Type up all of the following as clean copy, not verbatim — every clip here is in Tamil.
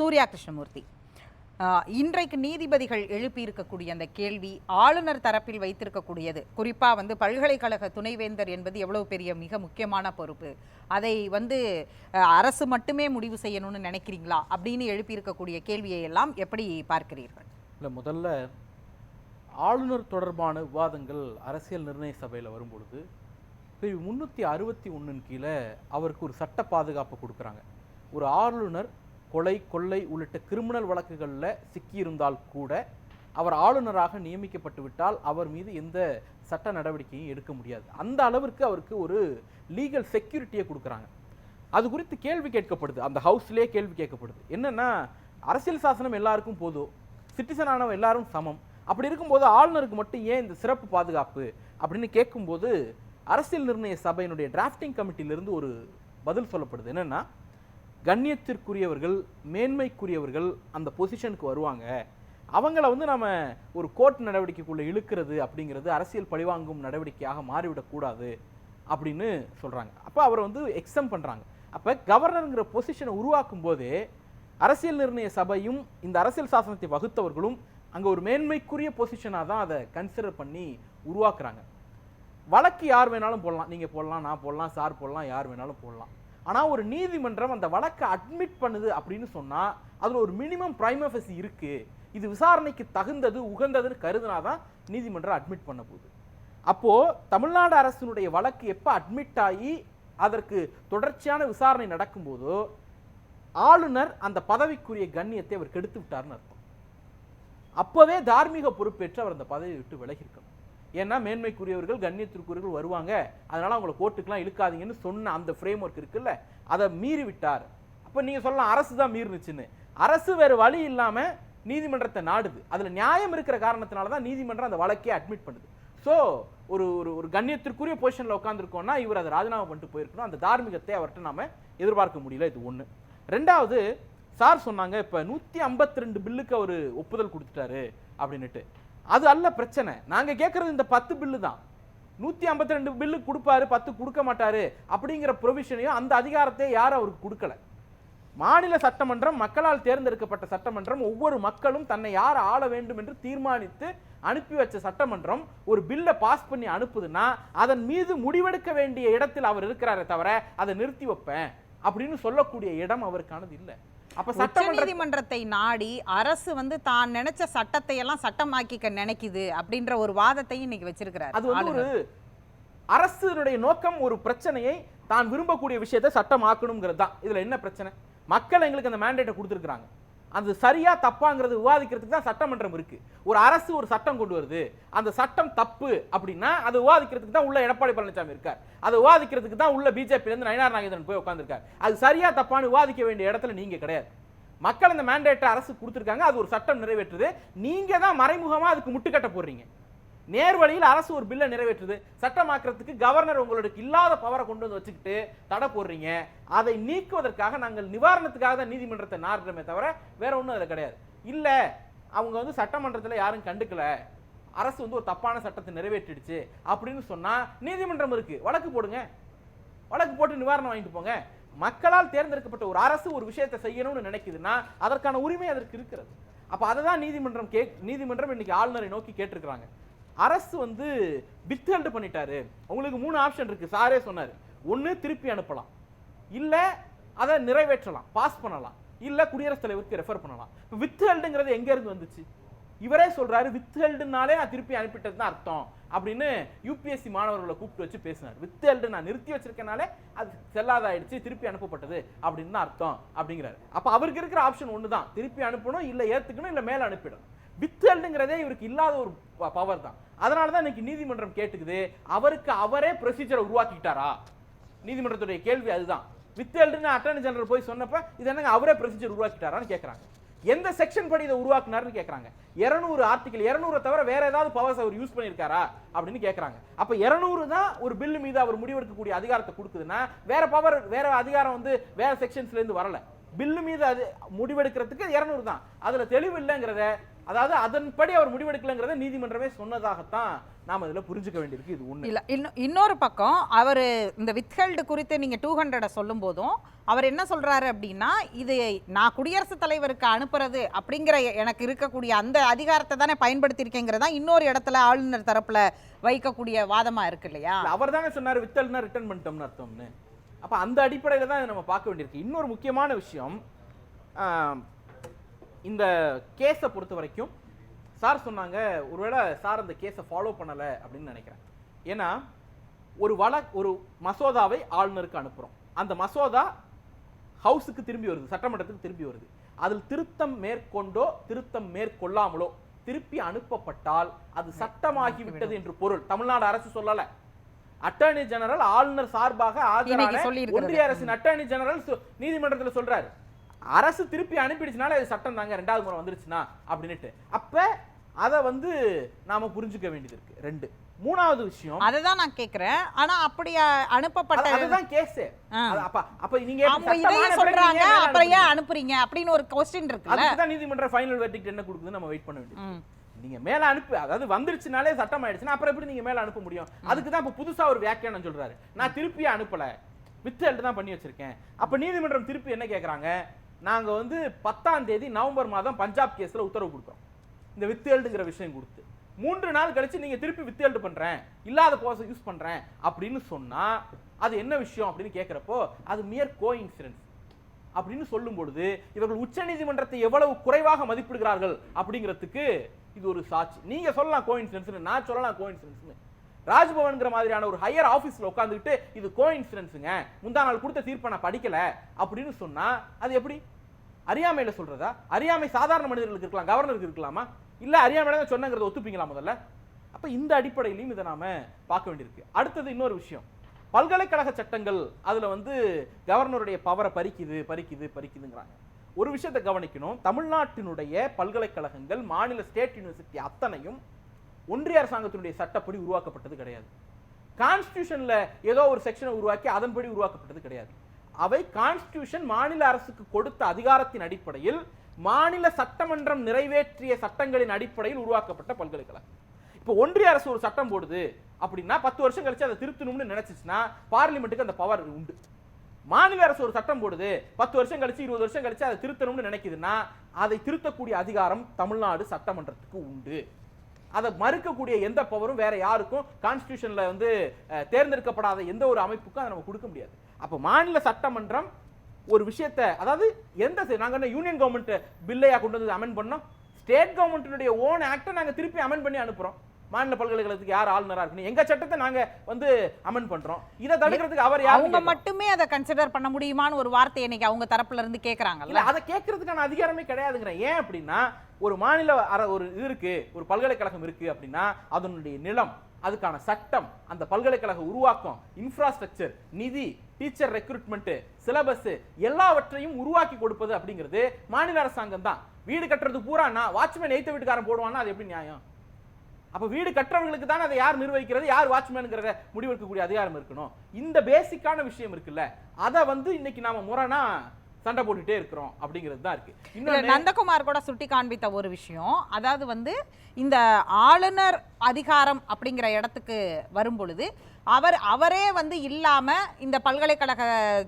சூர்யா கிருஷ்ணமூர்த்தி, இன்றைக்கு நீதிபதிகள் எழுப்பியிருக்கக்கூடிய அந்த கேள்வி ஆளுநர் தரப்பில் வைத்திருக்கக்கூடியது, குறிப்பாக பல்கலைக்கழக துணைவேந்தர் என்பது எவ்வளவு பெரிய மிக முக்கியமான பொறுப்பு, அதை அரசு மட்டுமே முடிவு செய்யணும்னு நினைக்கிறீங்களா அப்படின்னு எழுப்பியிருக்கக்கூடிய கேள்வியை எல்லாம் எப்படி பார்க்கிறீர்கள்? இல்லை, முதல்ல ஆளுநர் தொடர்பான விவாதங்கள் அரசியல் நிர்ணய சபையில் வரும்பொழுது பிரிவு 361 கீழே அவருக்கு ஒரு சட்ட பாதுகாப்பு கொடுக்குறாங்க. ஒரு ஆளுநர் கொலை, கொள்ளை உள்ளிட்ட கிரிமினல் வழக்குகளில் சிக்கியிருந்தால் கூட அவர் ஆளுநராக நியமிக்கப்பட்டு விட்டால் அவர் மீது எந்த சட்ட நடவடிக்கையும் எடுக்க முடியாது. அந்த அளவிற்கு அவருக்கு ஒரு லீகல் செக்யூரிட்டியை கொடுக்குறாங்க. அது குறித்து கேள்வி கேட்கப்படுது, அந்த ஹவுஸ்லேயே கேள்வி கேட்கப்படுது. என்னன்னா, அரசியல் சாசனம் எல்லாருக்கும் போதும், சிட்டிசன் ஆனவங்க எல்லாரும் சமம், அப்படி இருக்கும்போது ஆளுநருக்கு மட்டும் ஏன் இந்த சிறப்பு பாதுகாப்பு அப்படின்னு கேட்கும்போது அரசியல் நிர்ணய சபையினுடைய டிராஃப்டிங் கமிட்டியிலிருந்து ஒரு பதில் சொல்லப்படுது. என்னன்னா, கண்ணியத்திற்குரியவர்கள், மேன்மைக்குரியவர்கள் அந்த பொசிஷனுக்கு வருவாங்க, அவங்கள நம்ம ஒரு கோர்ட் நடவடிக்கைக்குள்ள இழுக்கிறது அப்படிங்கிறது அரசியல் பழிவாங்கும் நடவடிக்கையாக மாறிவிடக்கூடாது அப்படின்னு சொல்றாங்க. அப்போ அவர் எக்ஸம் பண்றாங்க. அப்போ கவர்னருங்கிற பொசிஷனை உருவாக்கும் போதே அரசியல் நிர்ணய சபையும் இந்த அரசியல் சாசனத்தை வகுத்தவர்களும் அங்கே ஒரு மேன்மைக்குரிய பொசிஷனாக தான் அதை கன்சிடர் பண்ணி உருவாக்குறாங்க. வழக்கு யார் வேணாலும் போடலாம், நீங்கள் போடலாம், நான் போடலாம், சார் போடலாம், யார் வேணாலும் போடலாம். ஆனால் ஒரு நீதிமன்றம் அந்த வழக்கை அட்மிட் பண்ணுது அப்படின்னு சொன்னால் அதில் ஒரு மினிமம் பிரைம் ஃபேசி இருக்கு, இது விசாரணைக்கு தகுந்தது, உகந்ததுன்னு கருதுனாதான் நீதிமன்றம் அட்மிட் பண்ண போகுது. அப்போ தமிழ்நாடு அரசினுடைய வழக்கு எப்போ அட்மிட் ஆகி அதற்கு தொடர்ச்சியான விசாரணை நடக்கும்போதோ ஆளுநர் அந்த பதவிக்குரிய கண்ணியத்தை அவர் கெடுத்து விட்டார்னு அர்த்தம். அப்போவே தார்மீக பொறுப்பேற்று அவர் அந்த பதவியை விட்டு விலகியிருக்கணும். ஏன்னா மேன்மைக்குரியவர்கள், கண்ணியத்திற்குரியவர்கள் வருவாங்க, அதனால அவங்களை கோர்ட்டுக்கெல்லாம் இழுக்காதீங்கன்னு சொன்ன அந்த ஃப்ரேம் ஒர்க் இருக்குல்ல, அதை மீறி விட்டார். அப்போ நீங்கள் சொல்லலாம் அரசு தான் மீறினுச்சுன்னு. அரசு வேறு வழி இல்லாமல் நீதிமன்றத்தை நாடுது, அதில் நியாயம் இருக்கிற காரணத்தினால தான் நீதிமன்றம் அந்த வழக்கே அட்மிட் பண்ணுது. ஸோ ஒரு ஒரு கண்ணியத்திற்குரிய பொசிஷனில் உட்காந்துருக்கோம்னா இவர் அதை ராஜினாமா பண்ணிட்டு போயிருக்கணும். அந்த தார்மீகத்தை அவர்கிட்ட நாம எதிர்பார்க்க முடியல. இது ஒன்று. ரெண்டாவது, சார் சொன்னாங்க இப்போ 152 பில்லுக்கு அவர் ஒப்புதல் கொடுத்துட்டாரு அப்படின்னுட்டு. அது அல்ல பிரச்சனை. நாங்கள் கேட்கறது இந்த 10 பில்லு தான். 152 பில்லு கொடுப்பாரு, 10 கொடுக்க மாட்டாரு அப்படிங்கிற ப்ரொவிஷனையும் அந்த அதிகாரத்தை யாரும் அவருக்கு கொடுக்கல. மாநில சட்டமன்றம், மக்களால் தேர்ந்தெடுக்கப்பட்ட சட்டமன்றம், ஒவ்வொரு மக்களும் தன்னை யார் ஆள வேண்டும் என்று தீர்மானித்து அனுப்பி வச்ச சட்டமன்றம் ஒரு பில்லை பாஸ் பண்ணி அனுப்புதுன்னா அதன் மீது முடிவெடுக்க வேண்டிய இடத்தில் அவர் இருக்கிறாரே தவிர அதை நிறுத்தி வைப்பேன் அப்படின்னு சொல்லக்கூடிய இடம் அவருக்கானது இல்லை. அப்ப உச்சநீதிமன்றத்தை நாடி அரசு தான் நினைச்ச சட்டத்தை எல்லாம் சட்டமாக்கிக்க நினைக்குது அப்படின்ற ஒரு வாதத்தையும் இன்னைக்கு வச்சிருக்கிறார். அது ஒரு அரசுடைய நோக்கம் ஒரு பிரச்சனையை தான் விரும்பக்கூடிய விஷயத்தை சட்டமாக்கணுங்கிறது தான். இதுல என்ன பிரச்சனை? மக்கள் எங்களுக்கு அந்த மேண்டேட்டை கொடுத்துருக்காங்க, அது சரியா தப்பாங்கிறது விவாதிக்கிறதுக்கு தான் சட்டமன்றம் இருக்கு. ஒரு அரசு ஒரு சட்டம் கொண்டு வருது, அந்த சட்டம் தப்பு அப்படின்னா அது விவாதிக்கிறதுக்கு தான் உள்ள எடப்பாடி பழனிசாமி இருக்கார், அது விவாதிக்கிறதுக்கு தான் உள்ள பிஜேபி இருந்து நயினார் நாகேந்திரன் போய் உட்கார்ந்துருக்காரு. அது சரியா தப்பான்னு விவாதிக்க வேண்டிய இடத்துல நீங்க கிடையாது. மக்கள் அந்த மேண்டேட்டை அரசு கொடுத்துருக்காங்க, அது ஒரு சட்டம் நிறைவேற்றுது, நீங்க தான் மறைமுகமா அதுக்கு முட்டுக்கட்ட போடுறீங்க. நேர்வழியில் அரசு ஒரு பில்லை நிறைவேற்றுது, சட்டமாக்குறதுக்கு கவர்னர் உங்களுக்கு இல்லாத பவரை கொண்டு வந்து வச்சுக்கிட்டு தடை போடுறீங்க. அதை நீக்குவதற்காக நாங்கள் நிவாரணத்துக்காக தான் நீதிமன்றத்தை நாடுறோமே தவிர வேற ஒன்றும் அதில் கிடையாது. இல்லை, அவங்க சட்டமன்றத்தில் யாரும் கண்டுக்கல, அரசு ஒரு தப்பான சட்டத்தை நிறைவேற்றிடுச்சு அப்படின்னு சொன்னா நீதிமன்றம் இருக்கு, வழக்கு போடுங்க, வழக்கு போட்டு நிவாரணம் வாங்கிட்டு போங்க. மக்களால் தேர்ந்தெடுக்கப்பட்ட ஒரு அரசு ஒரு விஷயத்தை செய்யணும்னு நினைக்குதுன்னா அதற்கான உரிமை அதற்கு இருக்கிறது. அப்ப அதை தான் நீதிமன்றம் இன்னைக்கு ஆளுநரை நோக்கி கேட்டிருக்கிறாங்க. அரசு வித்ஹெல்ட் பண்ணிட்டாரு, உங்களுக்கு 3 ஆப்ஷன் இருக்கு, சாரே சொன்னாரு. ஒன்னு திருப்பி அனுப்பலாம், இல்ல அதை நிறைவேற்றலாம், பாஸ் பண்ணலாம், இல்ல குடியரசுத் தலைவருக்கு ரெஃபர் பண்ணலாம். வித்ஹெல்டுங்கிறது எங்க இருந்து வந்துச்சு? இவரே சொல்றாரு, வித்ஹெல்டுனாலே நான் திருப்பி அனுப்பிட்டது தான் அர்த்தம் அப்படின்னு யூபிஎஸ்சி மாணவர்களை கூப்பிட்டு வச்சு பேசினார். வித்ஹெல்டு நான் நிறுத்தி வச்சிருக்கனாலே அது செல்லாதாயிடுச்சு, திருப்பி அனுப்பப்பட்டது அப்படின்னு தான் அர்த்தம் அப்படிங்கிறாரு. அப்ப அவருக்கு இருக்கிற ஆப்ஷன் ஒன்று தான், திருப்பி அனுப்பணும், இல்ல ஏத்துக்கணும், இல்ல மேல அனுப்பிடணும். வித்ஹெல்டுங்கிறதே இவருக்கு இல்லாத ஒரு பவர் தான். அதனால தான் இன்னைக்கு நீதிமன்றம் கேட்டுக்குது, அவருக்கு அவரே ப்ரொசீஜரை உருவாக்கிட்டாரா? நீதிமன்றத்துடைய கேள்வி அதுதான். வித்ஹெல்டுன்னு அட்டர்னி ஜெனரல் போய் சொன்னப்ப இது என்னங்க அவரே ப்ரொசீஜர் உருவாக்கிட்டாரான்னு கேட்கறாங்க. எந்த செக்ஷன் படி இதை உருவாக்குனாருன்னு கேட்கறாங்க. 200 ஆர்டிகல் 200 தவிர வேற ஏதாவது பவர்ஸ் அவர் யூஸ் பண்ணியிருக்காரா அப்படின்னு கேட்கறாங்க. அப்ப 200 தான் ஒரு பில் மீது அவர் முடிவெடுக்கக்கூடிய அதிகாரத்தை கொடுக்குதுன்னா வேற பவர், வேற அதிகாரம் வேற செக்ஷன்ஸ்ல இருந்து வரல. பில்லு மீது அது முடிவெடுக்கிறதுக்கு 200 தான். அதுல தெளிவு இல்லைங்கிறத அதாவது அதன்படி அவர் முடிவெடுக்கலங்கிறத நீதிமன்றமே சொன்னதாகத்தான் நாம இதுல புரிஞ்சுக்க வேண்டியிருக்கு. இது ஒண்ணு. இல்ல இன்னொரு பக்கம் அவர் இந்த வித்ஹெல்டு குறித்து நீங்க 200 சொல்லும் போதும் அவர் என்ன சொல்றாரு அப்படின்னா, இது நான் குடியரசுத் தலைவருக்கு அனுப்புறது அப்படிங்கிற எனக்கு இருக்கக்கூடிய அந்த அதிகாரத்தை தானே பயன்படுத்தியிருக்கேங்கிறதா இன்னொரு இடத்துல ஆளுநர் தரப்புல வைக்கக்கூடிய வாதமா இருக்கு இல்லையா? அவர் தானே சொன்னாரு வித்தல்னா ரிட்டர்ன் பண்ணிட்டோம்னு அர்த்தம்னு. அப்ப அந்த அடிப்படையில தான் நம்ம பார்க்க வேண்டியிருக்கு. இன்னொரு முக்கியமான விஷயம், இந்த கேஸை பொறுத்த வரைக்கும் சார் சொன்னாங்க ஒருவேளை சார் அந்த கேஸை ஃபாலோ பண்ணலை அப்படின்னு நினைக்கிறேன். ஏன்னா ஒரு மசோதாவை ஆளுநருக்கு அனுப்புகிறோம், அந்த மசோதா ஹவுஸுக்கு திரும்பி வருது, சட்டமன்றத்துக்கு திரும்பி வருது. அதில் திருத்தம் மேற்கொண்டோ திருத்தம் மேற்கொள்ளாமலோ திருப்பி அனுப்பப்பட்டால் அது சட்டமாகி விட்டது என்று பொருள். தமிழ்நாடு அரசு சொல்லலை, அட்டர்னி ஜெனரல் ஆளுநர் சார்பாக ஆஜரான ஒன்றிய அரசின் அட்டர்னி ஜெனரல் நீதிமன்றத்தில் சொல்றாரு, அரசு திருப்பி அனுப்பிடுச்சுனால அது சட்டம் தாங்க, 2வது முறை வந்துருச்சுன்னா அப்படின்னுட்டு. அப்ப அதை நாம புரிஞ்சுக்க வேண்டியது இருக்கு. 2 3வது விஷயம் அதுதான் நான் கேக்குறேன். ஆனா அப்படி அனுப்பப்பட்ட அதுதான் கேஸ். அப்ப நீங்க சொல்றாங்க அப்புறம் ஏன் அனுப்புறீங்க அப்படின்னு ஒரு क्वेश्चन இருக்குல்ல, அதுதான் நீதிமன்ற ஃபைனல் வெர்டிக்ட் என்ன கொடுக்குது நம்ம வெயிட் பண்ண வேண்டியது. நீங்க மேல அனுப்பி, அதாவது வந்துருச்சுனாலே சட்டம் ஆயிடுச்சுன்னா அப்புறம் எப்படி நீங்க மேல அனுப்ப முடியும்? அதுக்கு தான் இப்ப புதுசா ஒரு வியாக்கியானம் சொல்றாரு, நான் திருப்பி அனுப்பல, வித்ஹெல்ட் தான் பண்ணி வச்சிருக்கேன். அப்ப நீதிமன்றம் திருப்பி என்ன கேக்குறாங்க, நாங்க 10ஆம் தேதி நவம்பர் மாதம் பஞ்சாப் கேஸ்ல உத்தரவு கொடுக்குறோம் இந்த வித்ஹெல்டுங்கிற விஷயம் கொடுத்து, 3 நாள் கழிச்சு நீங்க திருப்பி வித்ஹெல்ட் பண்றேன், இல்லாத போஸ் யூஸ் பண்றேன் அப்படின்னு சொன்னா அது என்ன விஷயம் அப்படின்னு கேட்கிறப்போ அது மியர் கோஇன்சிடென்ஸ் அப்படின்னு சொல்லும் பொழுது இவர்கள் உச்ச நீதிமன்றத்தை எவ்வளவு குறைவாக மதிப்பிடுகிறார்கள் அப்படிங்கிறதுக்கு இது ஒரு சாட்சி. நீங்க சொல்லலாம் கோஇன்சிடென்ஸ், நான் சொல்லலாம் கோஇன்சிடென்ஸ். ராஜ்பவன்ங்கிற மாதிரியான ஒரு ஹையர் ஆபீஸ்ல உட்கார்ந்துட்டு இது கோஇன்சிடென்ஸ்ங்க, முந்தா நாள் கொடுத்த தீர்ப்பை நான் படிக்கல அப்படின்னு சொன்னா அது எப்படி? அறியாமையில சொல்றதா? அறியாமை சாதாரண மனிதர்களுக்கு இருக்கலாம், கவர்னருக்கு இருக்கலாமா? இல்ல அறியாமையில சொன்னங்கிறத ஒத்துப்பீங்களா முதல்ல? அப்ப இந்த அடிப்படையிலையும் இதை நாம பார்க்க வேண்டியிருக்கு. அடுத்தது இன்னொரு விஷயம், பல்கலைக்கழக சட்டங்கள் அதுல கவர்னருடைய பவரை பறிக்குதுங்கிறாங்க. ஒரு விஷயத்தை கவனிக்கணும், தமிழ்நாட்டினுடைய பல்கலைக்கழகங்கள் மாநில ஸ்டேட் யூனிவர்சிட்டி அத்தனையும் ஒன்றிய அரசாங்கத்தினுடைய சட்டப்படி உருவாக்கப்பட்டது கிடையாது. கான்ஸ்டிடியூஷன்ல ஏதோ ஒரு செக்ஷனை உருவாக்கி அதன்படி உருவாக்கப்பட்டது கிடையாது. அவை கான்ஸ்டிடியூஷன் மாநில அரசுக்கு கொடுத்த அதிகாரத்தின் அடிப்படையில் மாநில சட்டமன்றம் நிறைவேற்றிய சட்டங்களின் அடிப்படையில் உருவாக்கப்பட்ட பல்கலைக்கழகம். இப்போ ஒன்றிய அரசு ஒரு சட்டம் போடுது அப்படின்னா 10 வருஷம் கழிச்சு அதை திருத்தணும்னு நினைச்சிச்சுன்னா பார்லிமெண்ட்டுக்கு அந்த பவர் உண்டு. மாநில அரசு ஒரு சட்டம் போடுது 10 வருஷம் கழிச்சு 20 வருஷம் கழிச்சு அதை திருத்தணும்னு நினைக்குதுன்னா அதை திருத்தக்கூடிய அதிகாரம் தமிழ்நாடு சட்டமன்றத்துக்கு உண்டு. அதை மறுக்கக்கூடிய எந்த பவரும் வேற யாருக்கும் கான்ஸ்டிடியூஷன்ல தேர்ந்தெடுக்கப்படாத எந்த ஒரு அமைப்புக்கும் அதை நம்ம கொடுக்க முடியாது. அப்ப மாநில சட்டமன்றம் ஒரு விஷயத்தை, அதாவது நாங்க யூனியன் கவர்மெண்ட் பில்லையா கொண்டு வந்து அமெண்ட் பண்ணோம், ஸ்டேட் கவர்மெண்ட்டினுடைய ஓன் ஆக்டை நாங்க திருப்பி அமெண்ட் பண்ணி அனுப்புறோம். மாநில பல்கலைக்கழகத்துக்கு யார் ஆளுநரா இருக்கணும், எங்க சட்டத்தை நாங்க அமெண்ட் பண்றோம். இதை தடுக்கிறதுக்கு அவர் யார்? அவங்க மட்டுமே அதை கன்சிடர் பண்ண முடியுமான்னு ஒரு வார்த்தை இன்னைக்கு அவங்க தரப்புல இருந்து கேக்குறாங்கல்ல, அதை கேட்கறதுக்கான அதிகாரமே கிடையாதுங்கிறேன். ஏன் அப்படின்னா ஒரு மாநில ஒரு இது இருக்கு, ஒரு பல்கலைக்கழகம் இருக்கு அப்படின்னா அதனுடைய நிலம், அதுக்கான சட்டம், அந்த பல்கலைக்கழக உருவாக்கம், இன்ஃப்ராஸ்ட்ரக்சர், நிதி, டீச்சர் ரெக்ரூட்மெண்ட், சிலபஸ் எல்லாவற்றையும் உருவாக்கி கொடுப்பது அப்படிங்கிறது மாநில அரசாங்கம் தான். வீடு கட்டுறது பூரா நான் வாட்ச்மேன் எய்த்த வீட்டுக்காரன் போடுவான்னா அது எப்படி நியாயம்? அப்ப வீடு கட்டுறவங்களுக்கு தான் அதை யார் நிர்வகிக்கிறது, யார் வாட்ச்மேன்ங்கிறத முடிவெடுக்கக்கூடிய அதிகாரம் இருக்கணும். இந்த பேசிக்கான விஷயம் இருக்குல்ல, அதை இன்னைக்கு நாம முரணா சண்டை போட்டுட்டே இருக்கிறோம் அப்படிங்கிறது தான் இருக்கு. இன்னும் நந்தகுமார் கூட சுட்டி காண்பித்த ஒரு விஷயம், அதாவது இந்த ஆளுநர் அதிகாரம் அப்படிங்கிற இடத்துக்கு வரும் பொழுது அவரே இல்லாம இந்த பல்கலைக்கழக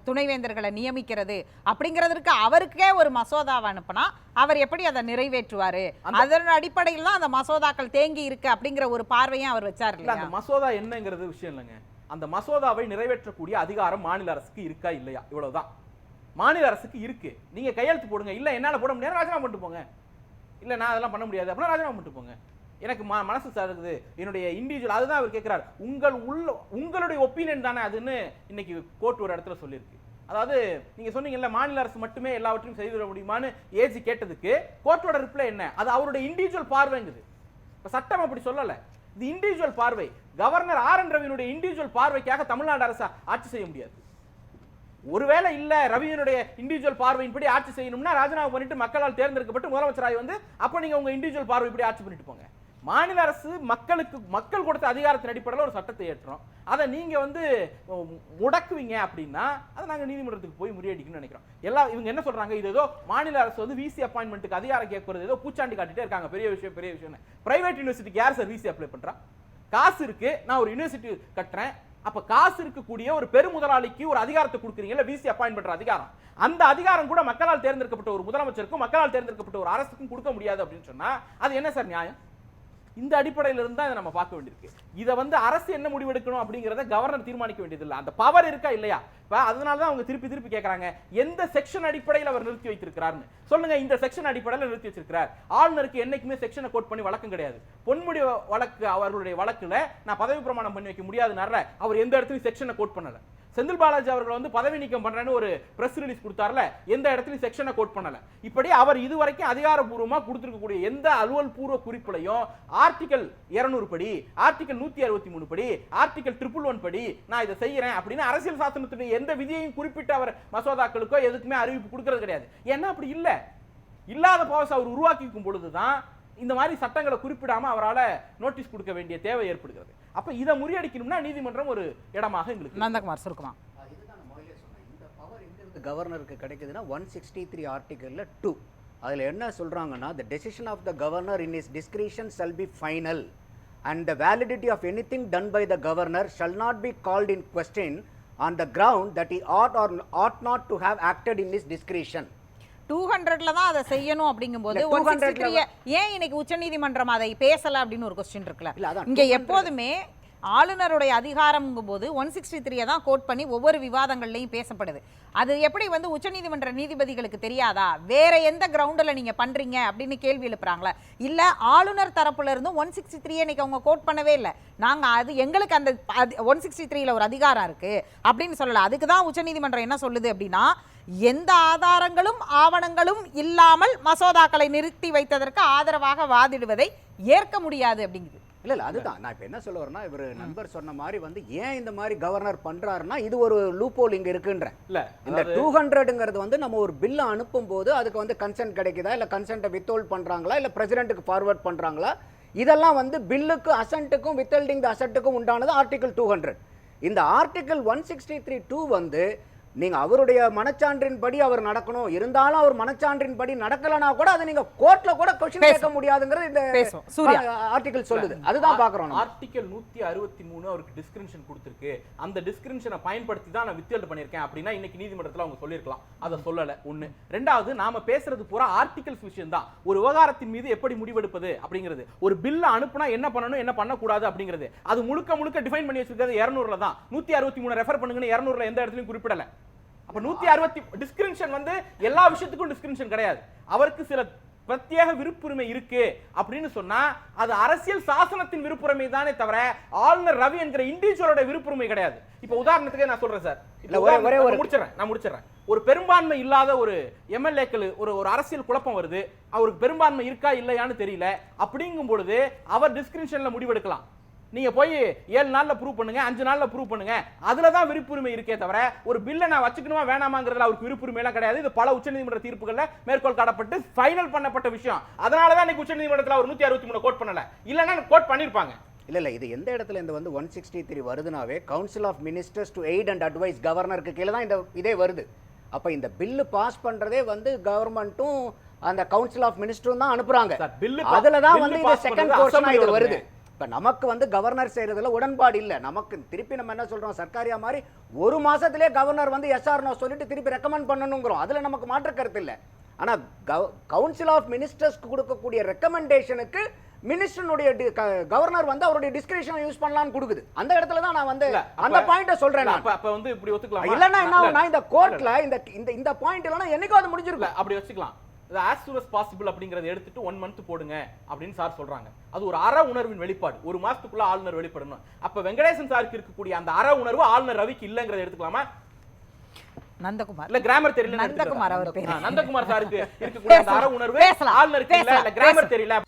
துணைவேந்தர்களை நியமிக்கிறது அப்படிங்கிறதுக்கு அவருக்கே ஒரு மசோதாவை அனுப்புனா அவர் எப்படி அதை நிறைவேற்றுவாரு? அதன் அடிப்படையில் தான் அந்த மசோதாக்கள் தேங்கி இருக்கு அப்படிங்கிற ஒரு பார்வையும் அவர் வச்சாரு. அந்த மசோதா என்னங்கிறது விஷயம் இல்லைங்க, அந்த மசோதாவை நிறைவேற்றக்கூடிய அதிகாரம் மாநில அரசுக்கு இருக்கா இல்லையா, இவ்வளவுதான். மாநில அரசுக்கு இருக்கு, நீங்க கையெழுத்து போடுங்க, இல்ல என்னால போட முடியாது ராஜினாமா பண்ணிட்டு போங்க, இல்ல நான் அதெல்லாம் பண்ண முடியாது அப்படின்னா ராஜினாமா பண்ணிட்டு போங்க, எனக்கு மனசு சாருக்குது, என்னுடைய இண்டிவிஜுவல். அதுதான் அவர் கேட்கிறார், உங்களுடைய ஒப்பீனியன் தானே அதுன்னு இன்னைக்கு கோர்ட் ஒரு இடத்துல சொல்லியிருக்கு. அதாவது நீங்க சொன்னீங்கல்ல மாநில அரசு மட்டுமே எல்லாவற்றையும் செய்து முடியுமான்னு ஏஜி கேட்டதுக்கு கோர்ட்டோட ரிப்ளை என்ன, அது அவருடைய இண்டிவிஜுவல் பார்வைங்குது. சட்டம் அப்படி சொல்லல, இது இண்டிவிஜுவல் பார்வை. கவர்னர் ஆர் என் ரவியினுடைய இண்டிவிஜுவல் பார்வைக்காக தமிழ்நாடு அரசு ஆட்சி செய்ய முடியாது. ஒருவேளை இல்ல ரவியினுடைய இண்டிவிஜுவல் பார்வையின்படி ஆட்சி செய்யணும்னா ராஜினாமா பண்ணிட்டு மக்களால் தேர்ந்தெடுக்கப்பட்டு முதலமைச்சராய் அப்ப நீங்க உங்க இண்டிவிஜுவல் பார்வைப்படி ஆட்சி பண்ணிட்டு போங்க. மாநில அரசு மக்கள் கொடுத்த அதிகாரத்தின் அடிப்படையில் ஒரு சட்டத்தை ஏற்றோம், அதை நீங்க வந்து முடக்குவீங்க அப்படின்னா அதை நாங்க நீதிமன்றத்துக்கு போய் முறியடிக்கணும்னு நினைக்கிறோம். இவங்க என்ன சொல்றாங்க, இது ஏதோ மாநில அரசு வந்து விசி அப்பாயின்மெண்ட்டுக்கு அதிகாரம் கேட்கறது ஏதோ பூச்சாண்டி காட்டிட்டே இருக்காங்க, பெரிய விஷயம். பிரைவேட் யூனிவர்சிட்டிக்கு யார் சார் விசி அப்ளை பண்றா? காசு இருக்கு, நான் ஒரு யூனிவர்சிட்டி கட்டுறேன், அப்ப காசு இருக்கக்கூடிய ஒரு பெருமுதலாளிக்கு ஒரு அதிகாரத்தை கொடுக்குறீங்கல்ல, விசி அப்பாயின்ட் பண்ற அதிகாரம், அந்த அதிகாரம் கூட மக்களால் தேர்ந்தெடுக்கப்பட்ட ஒரு முதலமைச்சருக்கும் மக்களால் தேர்ந்தெடுக்கப்பட்ட ஒரு அரசுக்கும் கொடுக்க முடியாது அப்படின்னு சொன்னா அது என்ன சார் நியாயம்? இந்த அடிப்படையில் இருந்தா இதை நம்ம பார்க்க வேண்டியிருக்கு. இதை வந்து அரசு என்ன முடிவெடுக்கணும் அப்படிங்கறத கவர்னர் தீர்மானிக்க வேண்டியது இல்லை. அந்த பவர் இருக்கா இல்லையா? அதனால தான் அவங்க திருப்பி கேட்கறாங்க, எந்த செக்ஷன் அடிப்படையில் அவர் நிறுத்தி வைத்திருக்கிறார்னு சொல்லுங்க. இந்த செக்ஷன் அடிப்படையில் நிறுத்தி வச்சிருக்கிறார். ஆளுநருக்கு என்னைக்குமே செக்ஷனை கோட் பண்ணி வழக்கம் கிடையாது. பொன்முடி வழக்கு, அவர்களுடைய வழக்குல நான் பதவி பிரமாணம் பண்ணி வைக்க முடியாதுனால அவர் எந்த இடத்துலையும் செக்ஷனை கோட் பண்ணல. செந்தில் பாலாஜி அவர்கள் வந்து பதவி நீக்கம் பண்றேன்னு ஒரு பிரஸ் ரிலீஸ் கொடுத்தார்ல, எந்த இடத்துலையும் செக்ஷனை கோட் பண்ணல. இப்படி அவர் இதுவரைக்கும் அதிகாரப்பூர்வமா கொடுத்திருக்கக்கூடிய எந்த அலுவல் பூர்வ குறிப்பிலையும் ஆர்டிகல் 200 படி, ஆர்டிகல் 163 படி, ஆர்டிகல் 111 படி நான் இதை செய்யறேன் அப்படின்னு அரசியல் சாசனத்துடைய எந்த விதியையும் குறிப்பிட்ட அவர் மசோதாக்களுக்கோ எதுக்குமே அறிவிப்பு கொடுக்கிறது கிடையாது. ஏன்னா அப்படி இல்லாத பவர்ஸ் அவர் உருவாக்கிக்கும் பொழுதுதான் இந்த மாதிரி சட்டங்களை குறிப்பிடாம அவரால் நோட்டீஸ் கொடுக்க வேண்டிய தேவை ஏற்படுகிறது. அப்ப இதை முறியடிக்கணும்னா நீதிமன்றம் ஒரு இடமாக எங்களுக்கு. நந்தகுமார் சுருக்கமா. இந்த பவர் எங்க கவர்னருக்கு கிடைக்குதுன்னா 163 ஆர்டிகல்ல 2 அதுல என்ன சொல்றாங்கன்னா, the decision of the governor in his discretion shall be final and the validity of anything done by the governor shall not be called in question on the ground that he ought or ought not to have acted in his discretion. 200ல தான் அதை செய்யணும் அப்படிங்கும்போது 163 ஏன் இன்னைக்கு உச்சநீதிமன்றம் அதை பேசல அப்படின்னு ஒரு क्वेश्चन இருக்குல்ல. இங்க எப்போதுமே ஆளுநருடைய அதிகாரம்ங்கும் போது 163 தான் கோட் பண்ணி ஒவ்வொரு விவாதங்கள்லையும் பேசப்படுது. அது எப்படி வந்து உச்சநீதிமன்ற நீதிபதிகளுக்கு தெரியாதா? வேற எந்த கிரவுண்டில் நீங்க பண்றீங்க அப்படின்னு கேள்வி எழுப்புறாங்களா? இல்ல ஆளுநர் தரப்புல இருந்தும் 163 இன்னைக்கு அவங்க கோட் பண்ணவே இல்லை. நாங்க அது எங்களுக்கு அந்த 163ல ஒரு அதிகாரம் இருக்கு அப்படின்னு சொல்லல. அதுக்கு தான் உச்சநீதிமன்றம் என்ன சொல்லுது அப்படின்னா, எந்த ஆதாரங்களும் ஆவணங்களும் இல்லாமல் மசோதாக்களை நிறுத்தி வைத்ததற்கு ஆதரவாக வாதிடுவதை ஏற்க முடியாது அப்படிங்குது. இல்ல அதுதான் நான் இப்ப என்ன சொல்ல வரேன்னா, இவர் நண்பர் சொன்ன மாதிரி வந்து ஏன் இந்த மாதிரி கவர்னர் பண்றாருன்னா, இது ஒரு லூப்போல் இங்க இருக்குன்ற. இல்ல இந்த 200ங்கிறது வந்து நம்ம ஒரு பில்ல அனுப்பும் போது அதுக்கு வந்து கன்சென்ட் கிடைக்குதா, இல்ல கன்சென்ட்டை வித்ஹோல்ட் பண்றாங்களா, இல்ல பிரசிடென்ட்டுக்கு ஃபார்வர்ட் பண்றாங்களா, இதெல்லாம் வந்து பில்லுக்கு அசென்ட்டுக்கும் வித்ஹோல்டிங் தி அசென்ட்டுக்கும் உண்டானது ஆர்டிகல் 200. இந்த ஆர்டிகல் 163(2) வந்து நீங்க அவருடைய மனச்சான்றின் படி அவர் நடக்கணும், இருந்தாலும் அவர் மனச்சான்றின் படி நடக்கலனா கூட அதை நீங்க கோர்ட்ல கூட क्वेश्चन கேட்க முடியாதுங்கிறது இந்த ஆர்டிகல் சொல்லுது. அதுதான் பார்க்கறோம். ஆர்டிகல் 163 அவருக்கு டிஸ்கிரிப்ஷன் கொடுத்திருக்கு. அந்த டிஸ்கிரிப்ஷனை பயன்படுத்தி தான் நான் வித்ஹோல்ட் பண்ணிருக்கேன் அப்படினா இன்னைக்கு நீதிமன்றத்துல அவங்க சொல்லிருக்கலாம். அத சொல்லல. ஒண்ணு. ரெண்டாவது, நாம பேசுறது பூரா ஆர்டிகல்ஸ் விஷயம் தான். ஒரு விவகாரத்தின் மீது எப்படி முடிவெடுப்பது அப்படிங்கிறது, ஒரு பில்ல அனுப்புனா என்ன பண்ணணும் என்ன பண்ண கூடாது அப்படிங்கிறது அது முழுக்க டிஃபைன் பண்ணி வச்சிருக்கிறது 200ல தான். 163 ரெஃபர் பண்ணுங்கன்னு 200ல எந்த இடத்துலயும் குறிப்பிடல. அப்ப 160 டிஸ்கிரிப்ஷன் வந்து எல்லா விஷயத்துக்கும் டிஸ்கிரிப்ஷன் கிடையாது. அவருக்கு சில பிரத்யேக விருப்புரிமை இருக்கு அப்படின்னு சொன்னா அது அரசியல் சாசனத்தின் விருப்புரிமை தானே தவிர ஆளுநர் ரவி என்கிற இண்டிவிஜுவலோட விருப்புரிமை கிடையாது. இப்ப உதாரணத்துக்கு நான் சொல்றேன் சார், நான் முடிச்சிடறேன். ஒரு பெரும்பான்மை இல்லாத ஒரு எம்எல்ஏக்கள் ஒரு அரசியல் குழப்பம் வருது, அவருக்கு பெரும்பான்மை இருக்கா இல்லையான்னு தெரியல. அப்படிங்கும் பொழுது அவர் டிஸ்கிரிப்ஷன்ல முடிவெடுக்கலாம். நீங்க போய் 7 நாள்ல ப்ரூவ் பண்ணுங்க, 5 நாள்ல ப்ரூவ் பண்ணுங்க, அதுல தான் விருப்புரிமை இருக்கே தவிர ஒரு பில்ல நான் வச்சுக்கணுமா வேணாமாங்கிறதுல அவருக்கு விருப்புரிமை எல்லாம் கிடையாது. இது பல உச்சநீதிமன்ற தீர்ப்புகள்ல மேற்கோள் காட்டப்பட்டு ஃபைனல் பண்ணப்பட்ட விஷயம். அதனால தான் இன்னைக்கு உச்சநீதிமன்றத்துல அவர் 163 கோட் பண்ணல, இல்லன்னா கோட் பண்ணிருப்பாங்க. இல்ல இது எந்த இடத்துல இந்த வந்து 163 வருதுனாவே council of ministers to aid and advise கவர்னருக்கு கீழே தான் இந்த இதே வருது. அப்ப இந்த பில்லு பாஸ் பண்றதே வந்து கவர்மெண்ட்டும் அந்த கவுன்சில் ஆஃப் மினிஸ்டரும் தான் அனுப்புறாங்க. அதுல தான் வந்து இந்த செகண்ட் போர்ஷனா இது வருது. இப்ப நமக்கு வந்து கவர்னர் செய்யறதுல உடன்பாடு இல்ல. நமக்கு திருப்பி நம்ம என்ன சொல்றோம், சர்க்காரியா மாதிரி ஒரு மாசத்திலே கவர்னர் வந்து எஸ்ஆர் நோ சொல்லிட்டு திருப்பி ரெக்கமெண்ட் பண்ணணுங்கிறோம். அதுல நமக்கு மாற்று கருத்து இல்ல. ஆனா கவுன்சில் ஆஃப் மினிஸ்டர்ஸ்க்கு கொடுக்கக்கூடிய ரெக்கமெண்டேஷனுக்கு மினிஸ்டருடைய கவர்னர் வந்து அவருடைய டிஸ்கிரிப்ஷன் யூஸ் பண்ணலாம்னு கொடுக்குது. அந்த இடத்துல தான் நான் வந்து அந்த பாயிண்ட சொல்றேன். அப்ப வந்து இப்படி ஒத்துக்கலாம். இல்லன்னா நான் இந்த கோர்ட்ல இந்த பாயிண்ட் இல்லனா என்னைக்கோ அது முடிஞ்சிருக்கும். அப்படி வச்சுக்கலாம். as soon as possible அப்படிங்கறத எடுத்துட்டு 1 month போடுங்க அப்படின்னு சார் சொல்றாங்க. அது ஒரு அற உணர்வின் வெளிப்பாடு. ஒரு மாசத்துக்குள்ள ஆளுநர் வெளிப்படணும். அப்ப வெங்கடேசன் சாருக்கு இருக்கக்கூடிய அந்த அற உணர்வு ஆளுநர் ரவிக்கு இல்லங்கறத எடுத்துக்கலாமா? நந்தகுமார் இல்ல கிராமர் தெரியல. நந்தகுமார் அவர் பேர். நந்தகுமார் சாருக்கு இருக்கக்கூடிய அந்த அற உணர்வு ஆளுநருக்கு இல்ல, கிராமர் தெரியல.